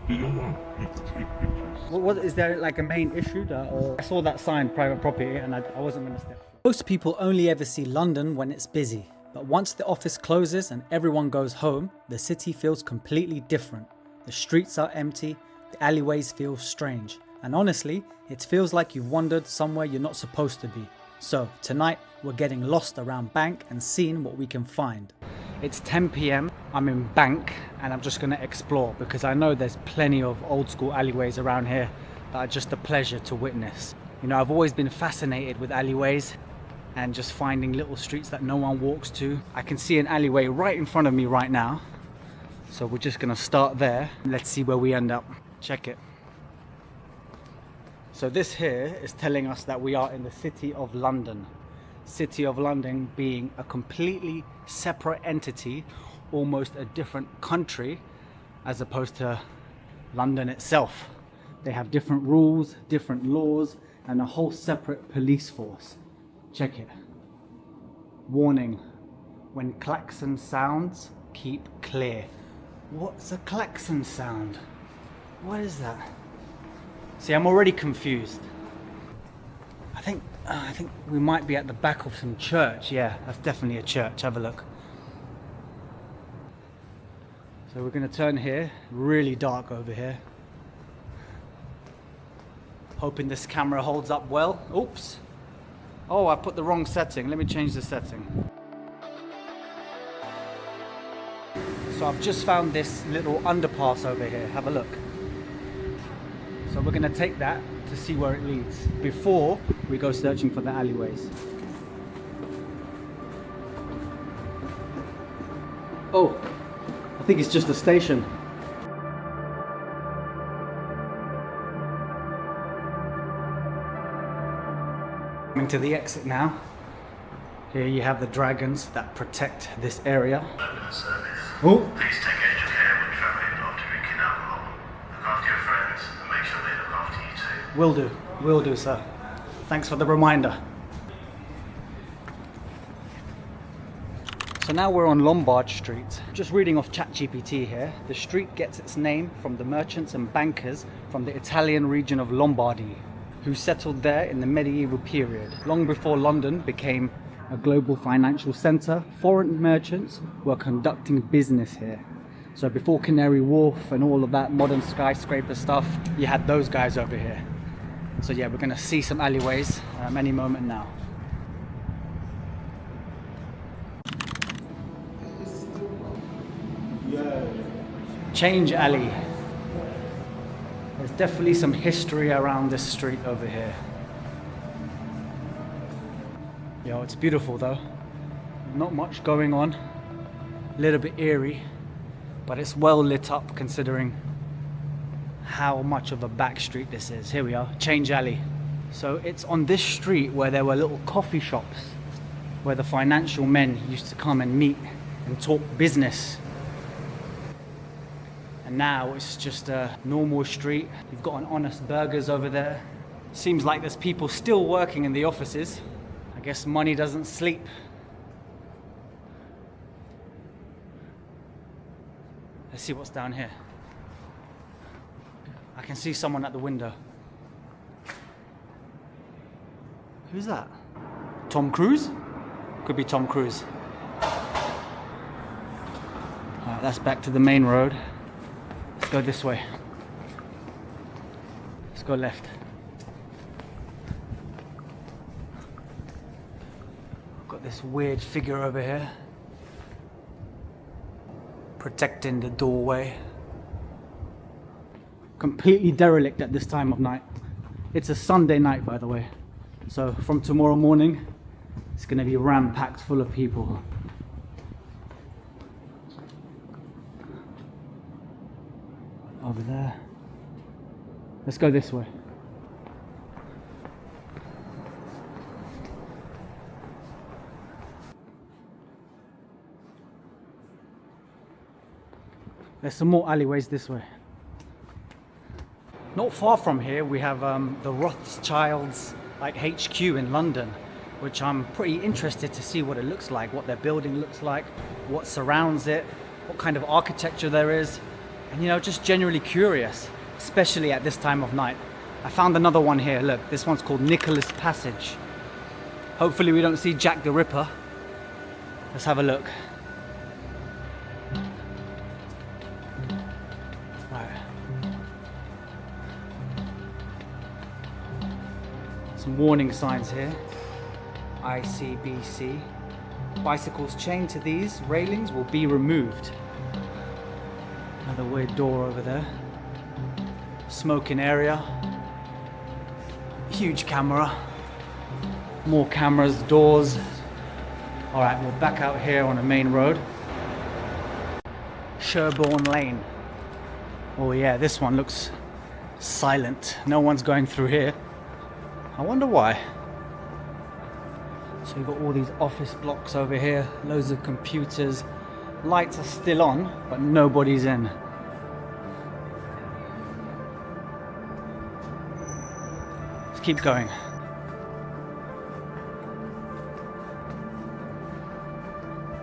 Do you want me to take pictures? What is there like a main issue that, or I saw that sign private property and I wasn't going to step. Most people only ever see London when it's busy, but once the office closes and everyone goes home, the city feels completely different. The streets are empty, the alleyways feel strange, and honestly, it feels like you've wandered somewhere you're not supposed to be. So tonight we're getting lost around Bank and seeing what we can find. It's 10 p.m. I'm in Bank and I'm just going to explore because I know there's plenty of old school alleyways around here that are just a pleasure to witness. You know, I've always been fascinated with alleyways and just finding little streets that no one walks to. I can see an alleyway right in front of me right now. So we're just going to start there. Let's see where we end up. Check it. So this here is telling us that we are in the City of London. City of London being a completely separate entity, almost a different country, as opposed to London itself. They have different rules, different laws, and a whole separate police force. Check it. Warning, when klaxon sounds, keep clear. What's a klaxon sound? What is that? See, I'm already confused. I think we might be at the back of some church. Yeah, that's definitely a church. Have a look. So we're going to turn here. Really dark over here. Hoping this camera holds up well. Oops. Oh, I put the wrong setting. Let me change the setting. So I've just found this little underpass over here. Have a look. So we're going to take that to see where it leads before we go searching for the alleyways. Oh, I think it's just a station. Coming to the exit now. Here you have the dragons that protect this area. Oh. Please take extra care when travelling after drinking alcohol. Look after your friends and make sure they look after you too. Will do, sir. Thanks for the reminder. So now we're on Lombard Street. Just reading off ChatGPT here. The street gets its name from the merchants and bankers from the Italian region of Lombardy, who settled there in the medieval period. Long before London became a global financial centre, foreign merchants were conducting business here. So before Canary Wharf and all of that modern skyscraper stuff, you had those guys over here. So yeah, we're gonna see some alleyways any moment now. Change Alley. There's definitely some history around this street over here. Yo, it's beautiful though. Not much going on. A little bit eerie, but it's well lit up considering how much of a back street this is. Here we are, Change Alley. So it's on this street where there were little coffee shops where the financial men used to come and meet and talk business. And now it's just a normal street. You've got an Honest Burgers over there. Seems like there's people still working in the offices. I guess money doesn't sleep. Let's see what's down here. I can see someone at the window. Who's that? Tom Cruise? Could be Tom Cruise. Alright, that's back to the main road. Let's go this way. Let's go left. Got this weird figure over here protecting the doorway. Completely derelict at this time of night. It's a Sunday night, by the way. So from tomorrow morning, it's going to be ram-packed full of people. Over there. Let's go this way. There's some more alleyways this way. Not far from here we have the Rothschilds HQ in London, which I'm pretty interested to see what it looks like, what their building looks like, what surrounds it, what kind of architecture there is. and you know, just genuinely curious, especially at this time of night. I found another one here. Look, this one's called Nicholas Passage. Hopefully we don't see Jack the Ripper. Let's have a look. Right. Some warning signs here. ICBC. Bicycles chained to these railings will be removed. Another weird door over there. Smoking area. Huge camera. More cameras, doors. Alright, we're back out here on the main road. Sherborne Lane. Oh yeah, this one looks silent. No one's going through here. I wonder why. So we've got all these office blocks over here, loads of computers. Lights are still on, but nobody's in. Let's keep going.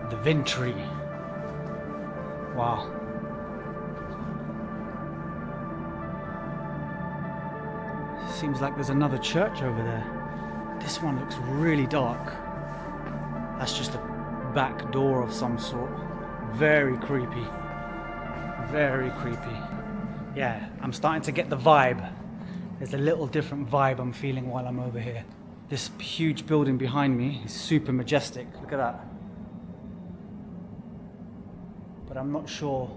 The Vintry. Wow. Seems like there's another church over there. This one looks really dark. That's just a back door of some sort. Very creepy. Very creepy. Yeah, I'm starting to get the vibe. There's a little different vibe I'm feeling while I'm over here. This huge building behind me is super majestic. Look at that. But I'm not sure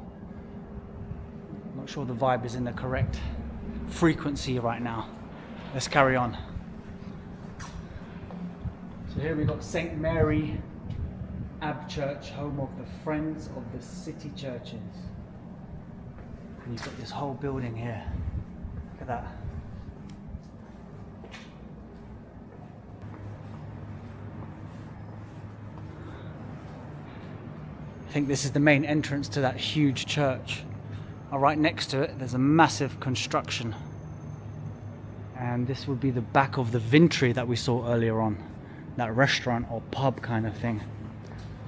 the vibe is in the correct frequency right now. Let's carry on. So here we've got St. Mary Ab Church, home of the Friends of the City Churches. And you've got this whole building here. Look at that. I think this is the main entrance to that huge church. Right next to it, there's a massive construction. And this would be the back of the Vintry that we saw earlier on. That restaurant or pub kind of thing.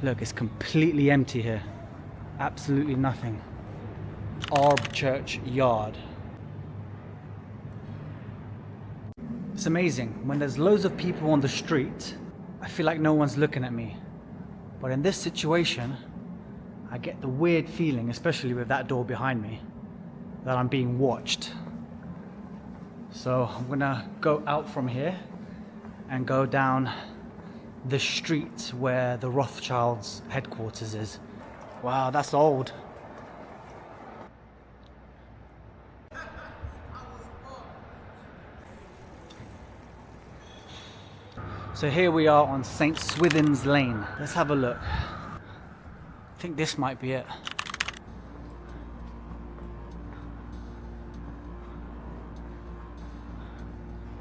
Look, it's completely empty here. Absolutely nothing. Arb Church Yard. It's amazing. When there's loads of people on the street, I feel like no one's looking at me. But in this situation, I get the weird feeling, especially with that door behind me, that I'm being watched. So I'm gonna go out from here and go down the street where the Rothschilds' headquarters is. Wow, that's old. So here we are on St. Swithin's Lane. Let's have a look. I think this might be it.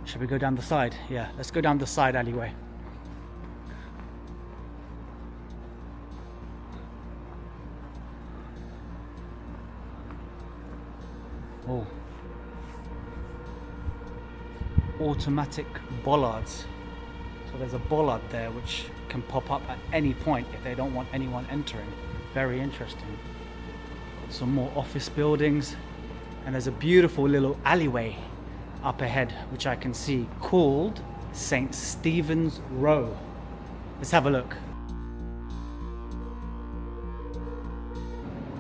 Should we go down the side? Yeah, let's go down the side alleyway. Oh. Automatic bollards. So there's a bollard there which can pop up at any point if they don't want anyone entering. Very interesting. Got some more office buildings, and there's a beautiful little alleyway up ahead which I can see called St. Stephen's Row. Let's have a look.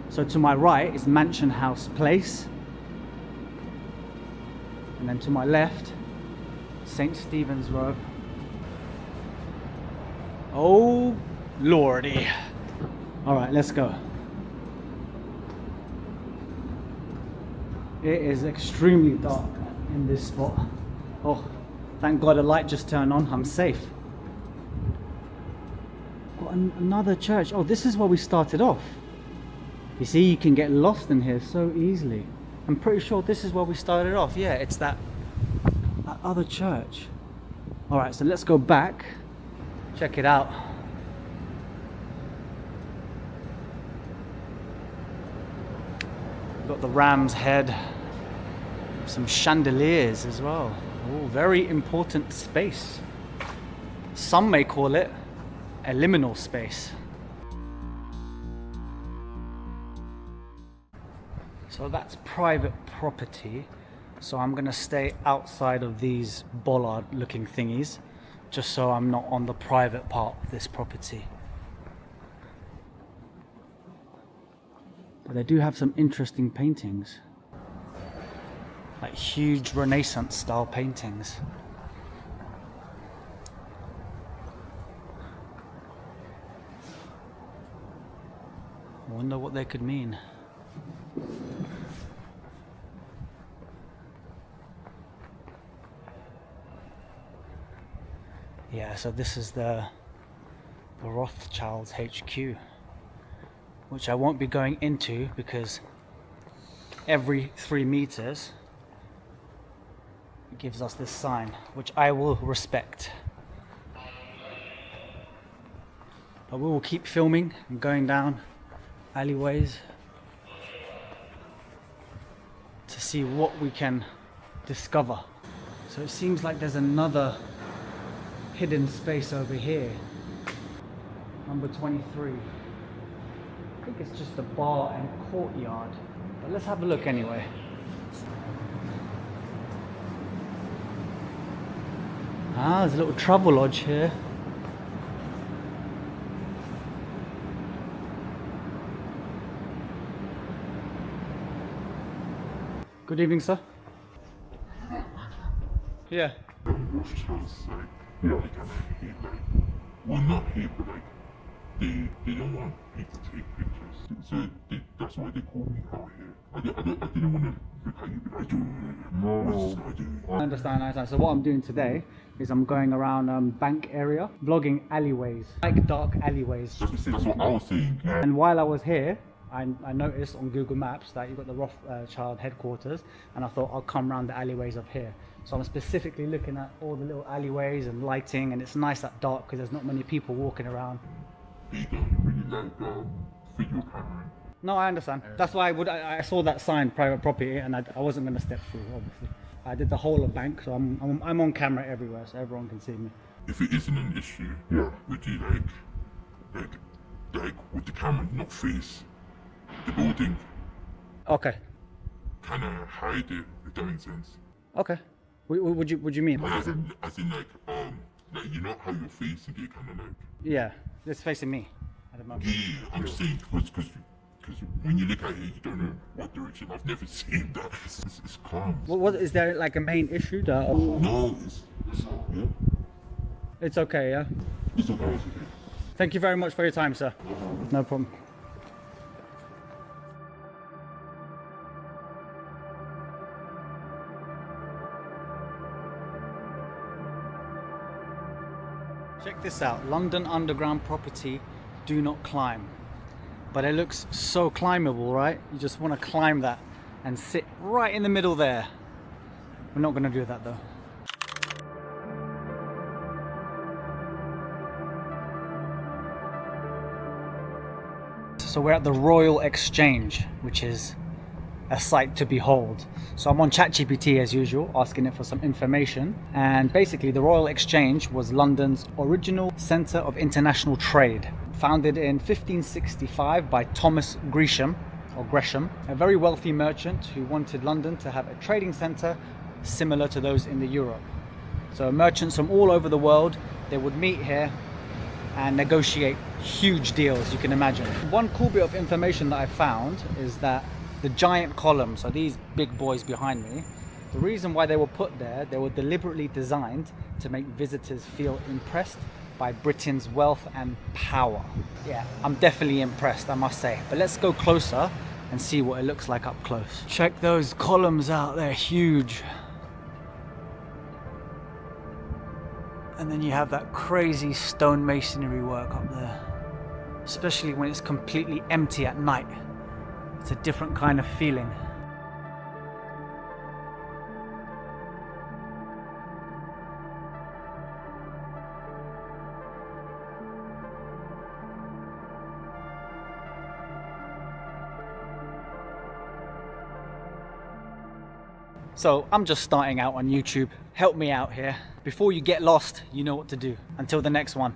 So to my right is Mansion House Place, and then to my left, St. Stephen's Row. Oh lordy. All right, let's go. It is extremely dark in this spot. Oh, thank God a light just turned on. I'm safe. Got another church. Oh, this is where we started off. You see, you can get lost in here so easily. I'm pretty sure this is where we started off. Yeah, it's that other church. All right, so let's go back. Check it out. Got the ram's head. Some chandeliers as well. Oh, very important space. Some may call it a liminal space. So that's private property. So I'm gonna stay outside of these bollard looking thingies, just so I'm not on the private part of this property. But they do have some interesting paintings, like huge Renaissance style paintings. I wonder what they could mean. Yeah, so this is the Rothschild's HQ, which I won't be going into because every 3 meters it gives us this sign, which I will respect. But we will keep filming and going down alleyways to see what we can discover. So it seems like there's another hidden space over here, number 23. I think it's just a bar and courtyard, but let's have a look anyway. Ah, there's a little travel lodge here. Good evening, sir. Yeah. Rothschilds say, yeah, they come over here, like, well, not here, but like, they don't want me to take pictures. So that's why they call me out here. I didn't want to look at you, but I do. No, what's this guy doing? I understand. So what I'm doing today is I'm going around bank area, vlogging alleyways, like dark alleyways. That's what I was saying. Yeah. And while I was here, I noticed on Google Maps that you've got the Rothschild headquarters, and I thought I'll come around the alleyways of here. So I'm specifically looking at all the little alleyways and lighting, and it's nice at dark because there's not many people walking around. You don't really like video camera. No, I understand. That's why I saw that sign, private property, and I wasn't going to step through, obviously. I did the whole of bank, so I'm on camera everywhere, so everyone can see me. If it isn't an issue, yeah, would you like would the camera not face the building? Okay. Kind of hide it, if that makes sense. Okay. Would you mean? Like, as in like you know how you're facing it, kind of like. Yeah, it's facing me at the moment. Yeah, I'm just saying because when you look at it, you don't know what direction. I've never seen that. It's calm. What is there like a main issue that? No, yeah. It's okay, yeah. It's okay. Thank you very much for your time, sir. No problem. Check this out, London Underground property, do not climb. But it looks so climbable, right? You just want to climb that and sit right in the middle there. We're not going to do that though. So we're at the Royal Exchange, which is a sight to behold. So I'm on ChatGPT as usual, asking it for some information. And basically the Royal Exchange was London's original centre of international trade. Founded in 1565 by Thomas Gresham, a very wealthy merchant who wanted London to have a trading centre similar to those in Europe. So merchants from all over the world, they would meet here and negotiate huge deals, you can imagine. One cool bit of information that I found is that the giant columns, so these big boys behind me, the reason why they were put there, they were deliberately designed to make visitors feel impressed by Britain's wealth and power. Yeah, I'm definitely impressed, I must say. But let's go closer and see what it looks like up close. Check those columns out, they're huge. And then you have that crazy stone masonry work up there, especially when it's completely empty at night. It's a different kind of feeling. So I'm just starting out on YouTube. Help me out here. Before you get lost, you know what to do. Until the next one.